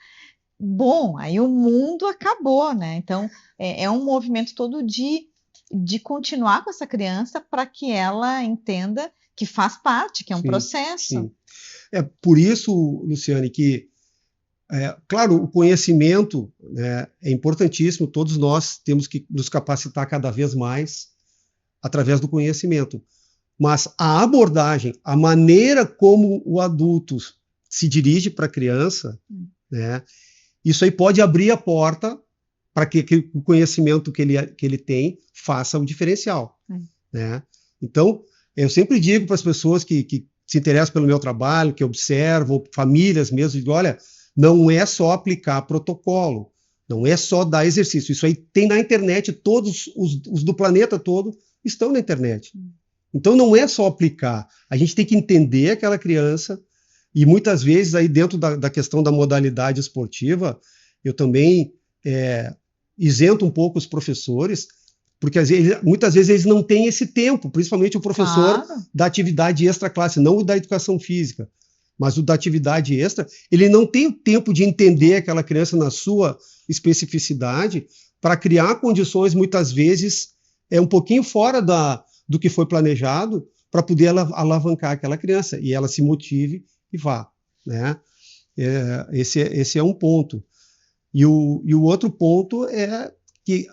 Bom, aí o mundo acabou, né? Então é um movimento todo de continuar com essa criança para que ela entenda que faz parte, que é um processo. Sim. É por isso, Luciane, que, claro, o conhecimento, né, é importantíssimo, todos nós temos que nos capacitar cada vez mais através do conhecimento. Mas a abordagem, a maneira como o adulto se dirige para a criança, né, isso aí pode abrir a porta para que o conhecimento que ele tem faça o diferencial. Né? Então, eu sempre digo para as pessoas que se interessam pelo meu trabalho, que observam, famílias mesmo, digo, olha, não é só aplicar protocolo, não é só dar exercício, isso aí tem na internet, todos os do planeta todo estão na internet. Então não é só aplicar, a gente tem que entender aquela criança, e muitas vezes aí dentro da questão da modalidade esportiva, eu também isento um pouco os professores, porque muitas vezes eles não têm esse tempo, principalmente o professor da atividade extra-classe, não o da educação física, mas o da atividade extra, ele não tem o tempo de entender aquela criança na sua especificidade para criar condições, muitas vezes, um pouquinho fora do que foi planejado, para poder alavancar aquela criança, e ela se motive e vá. Né? Esse é um ponto. E o outro ponto é que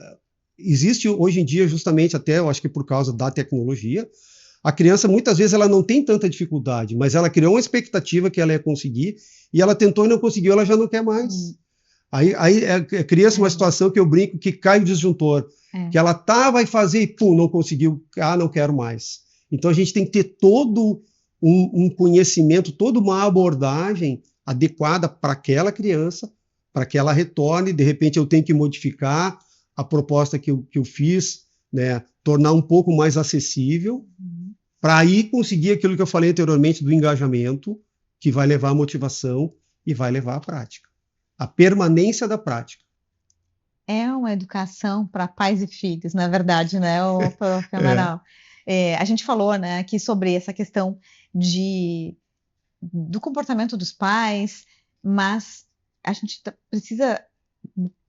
existe hoje em dia, justamente até, eu acho que por causa da tecnologia, a criança muitas vezes ela não tem tanta dificuldade, mas ela criou uma expectativa que ela ia conseguir, e ela tentou e não conseguiu, ela já não quer mais. Aí cria-se uma situação que eu brinco que cai o disjuntor. Que ela vai fazer e pum, não conseguiu, não quero mais. Então a gente tem que ter todo um conhecimento, toda uma abordagem adequada para aquela criança, para que ela retorne. De repente eu tenho que modificar a proposta que eu fiz, né, tornar um pouco mais acessível, para aí conseguir aquilo que eu falei anteriormente do engajamento, que vai levar à motivação e vai levar à prática. A permanência da prática. É uma educação para pais e filhos, na verdade, né, o Prof. Amaral? A gente falou, né, aqui sobre essa questão do comportamento dos pais, mas a gente precisa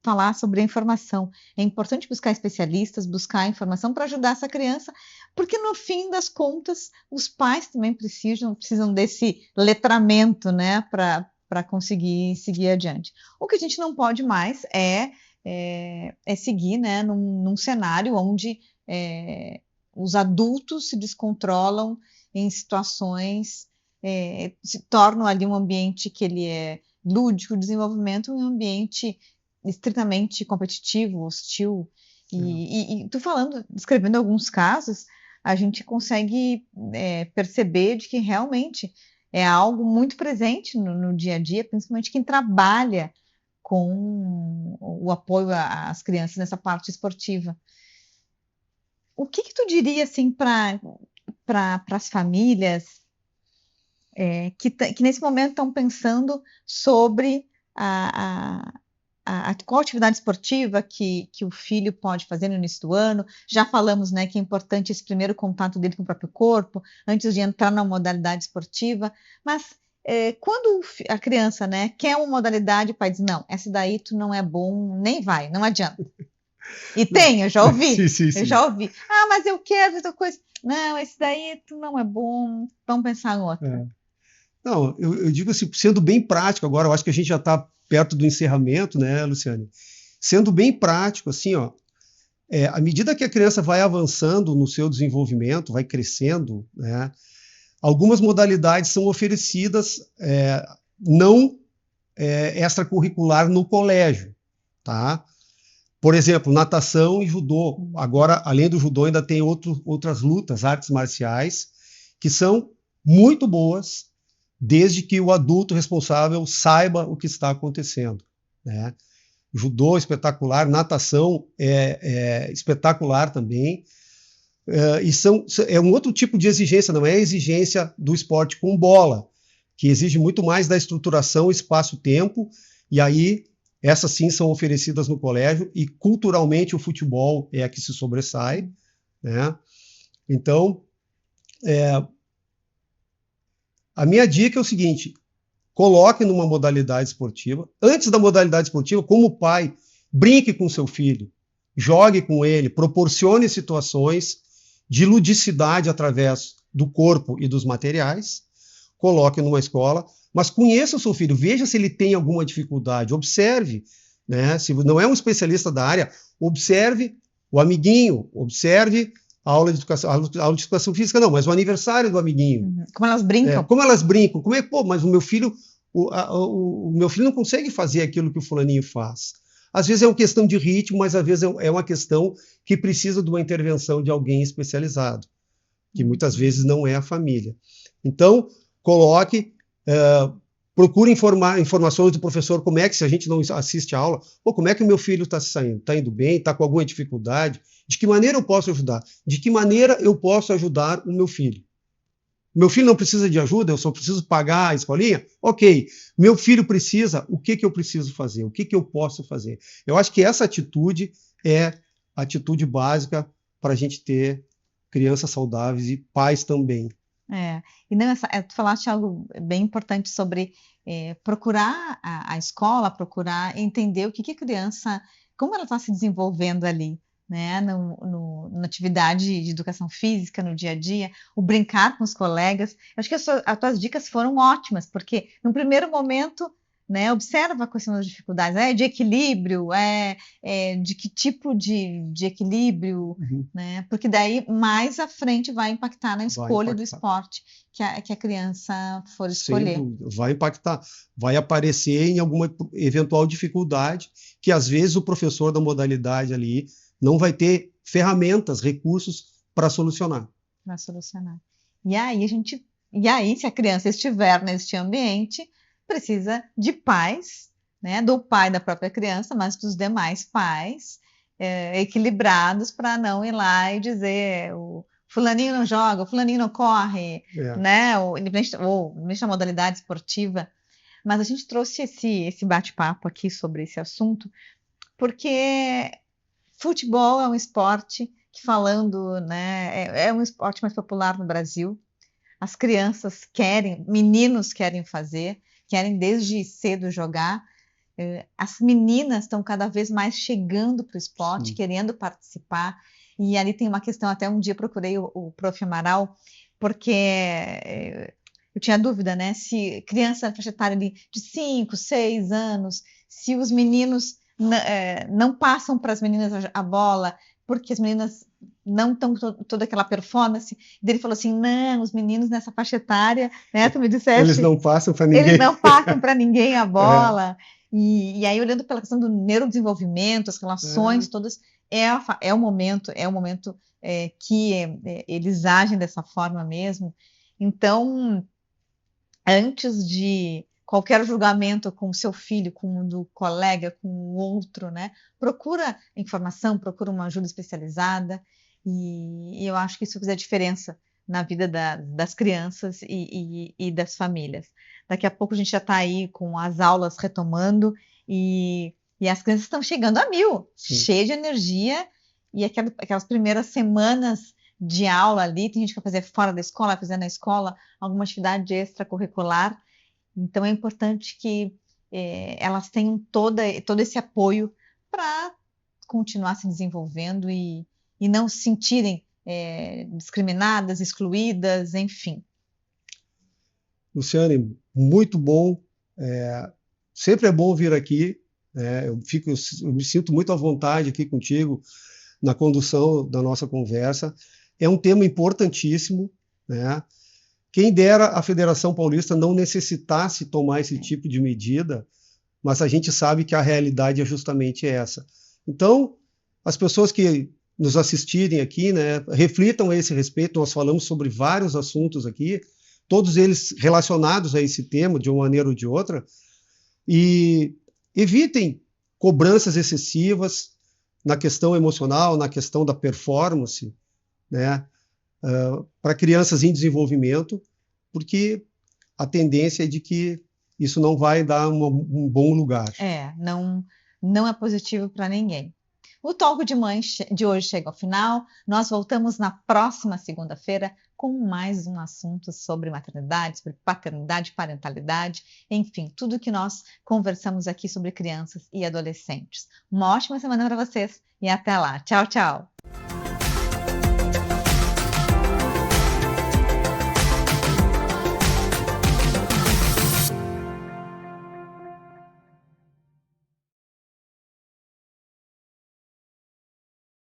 falar sobre a informação. É importante buscar especialistas, buscar informação para ajudar essa criança, porque no fim das contas, os pais também precisam desse letramento, né, para conseguir seguir adiante. O que a gente não pode mais é seguir, né, num cenário onde os adultos se descontrolam em situações, se tornam ali um ambiente que ele é lúdico, desenvolvimento, um ambiente estritamente competitivo, hostil. E tu descrevendo alguns casos, a gente consegue perceber de que realmente é algo muito presente no dia a dia, principalmente quem trabalha com o apoio às crianças nessa parte esportiva. O que tu diria assim para as famílias que nesse momento estão pensando sobre qual atividade esportiva que o filho pode fazer no início do ano? Já falamos, né, que é importante esse primeiro contato dele com o próprio corpo, antes de entrar na modalidade esportiva, mas quando a criança, né, quer uma modalidade, o pai diz, não, essa daí tu não é bom, nem vai, não adianta. E eu já ouvi, sim. Eu já ouvi. Mas eu quero outra coisa. Não, esse daí tu não é bom, vamos pensar em outra. Não, eu digo assim, sendo bem prático agora, eu acho que a gente já está perto do encerramento, né, Luciane? Sendo bem prático, assim, ó, à medida que a criança vai avançando no seu desenvolvimento, vai crescendo, né, algumas modalidades são oferecidas não extracurricular no colégio, tá? Por exemplo, natação e judô. Agora, além do judô, ainda tem outras lutas, artes marciais, que são muito boas, desde que o adulto responsável saiba o que está acontecendo, né? Judô espetacular, natação espetacular também. É um outro tipo de exigência, não é a exigência do esporte com bola, que exige muito mais da estruturação, espaço-tempo, e aí essas sim são oferecidas no colégio, e culturalmente o futebol é a que se sobressai, né? Então, a minha dica é o seguinte: coloque numa modalidade esportiva. Antes da modalidade esportiva, como pai, brinque com seu filho, jogue com ele, proporcione situações de ludicidade através do corpo e dos materiais, coloque numa escola, mas conheça o seu filho, veja se ele tem alguma dificuldade, observe, né? Se não é um especialista da área, observe o amiguinho, observe a aula de educação física, não, mas o aniversário do amiguinho. Como elas brincam. Como elas brincam. Mas o meu filho, o meu filho não consegue fazer aquilo que o fulaninho faz. Às vezes é uma questão de ritmo, mas às vezes é uma questão que precisa de uma intervenção de alguém especializado, que muitas vezes não é a família. Então, procure informações do professor, como é que, se a gente não assiste a aula, como é que o meu filho está se saindo? Está indo bem? Está com alguma dificuldade? De que maneira eu posso ajudar? De que maneira eu posso ajudar o meu filho? Meu filho não precisa de ajuda, eu só preciso pagar a escolinha? Ok. Meu filho precisa, o que eu preciso fazer? O que eu posso fazer? Eu acho que essa atitude é a atitude básica para a gente ter crianças saudáveis e pais também. E não, tu falaste algo bem importante sobre procurar a escola, procurar entender o que a criança, como ela está se desenvolvendo ali, né, na atividade de educação física, no dia a dia, o brincar com os colegas. Acho que as tuas dicas foram ótimas, porque no primeiro momento né? Observa quais são as dificuldades, de equilíbrio, de que tipo de equilíbrio, né? Porque daí mais à frente vai impactar na escolha do esporte que a criança for escolher. Sem dúvida, vai impactar, vai aparecer em alguma eventual dificuldade que às vezes o professor da modalidade ali não vai ter ferramentas, recursos para solucionar. E aí, se a criança estiver neste ambiente, precisa de pais, né, do pai da própria criança, mas dos demais pais equilibrados para não ir lá e dizer o fulaninho não joga, o fulaninho não corre, né, independente da modalidade esportiva. Mas a gente trouxe esse bate-papo aqui sobre esse assunto porque futebol é um esporte que, falando, né, é um esporte mais popular no Brasil. As crianças meninos querem fazer, querem desde cedo jogar. As meninas estão cada vez mais chegando para o esporte, querendo participar. E ali tem uma questão, até um dia procurei o Prof. Amaral, porque eu tinha dúvida, né, se criança na faixa etária de 5, 6 anos, se os meninos não passam para as meninas a bola, porque as meninas não estão toda aquela performance. E ele falou assim, não, os meninos nessa faixa etária, né, tu me disseste, eles não passam para ninguém. Eles não passam para ninguém a bola. E aí, olhando pela questão do neurodesenvolvimento, as relações todas, é o momento que eles agem dessa forma mesmo. Então, antes de qualquer julgamento com o seu filho, com o do colega, com o outro, né? Procura informação, procura uma ajuda especializada, e eu acho que isso faz a diferença na vida das crianças e das famílias. Daqui a pouco a gente já está aí com as aulas retomando, e as crianças estão chegando a 1000, cheias de energia, e aquelas primeiras semanas de aula ali, tem gente que vai fazer fora da escola, vai fazer na escola alguma atividade extracurricular. Então, é importante que elas tenham todo esse apoio para continuar se desenvolvendo e não se sentirem discriminadas, excluídas, enfim. Luciane, muito bom. Sempre é bom vir aqui. Eu me sinto muito à vontade aqui contigo na condução da nossa conversa. É um tema importantíssimo, né? Quem dera a Federação Paulista não necessitasse tomar esse tipo de medida, mas a gente sabe que a realidade é justamente essa. Então, as pessoas que nos assistirem aqui, né, reflitam a esse respeito. Nós falamos sobre vários assuntos aqui, todos eles relacionados a esse tema, de uma maneira ou de outra, e evitem cobranças excessivas na questão emocional, na questão da performance, né? Para crianças em desenvolvimento, porque a tendência é de que isso não vai dar um bom lugar. Não é positivo para ninguém. O Talk de Mãe de hoje chega ao final. Nós voltamos na próxima segunda-feira com mais um assunto sobre maternidade, sobre paternidade, parentalidade, enfim, tudo que nós conversamos aqui sobre crianças e adolescentes. Uma ótima semana para vocês e até lá. Tchau, tchau.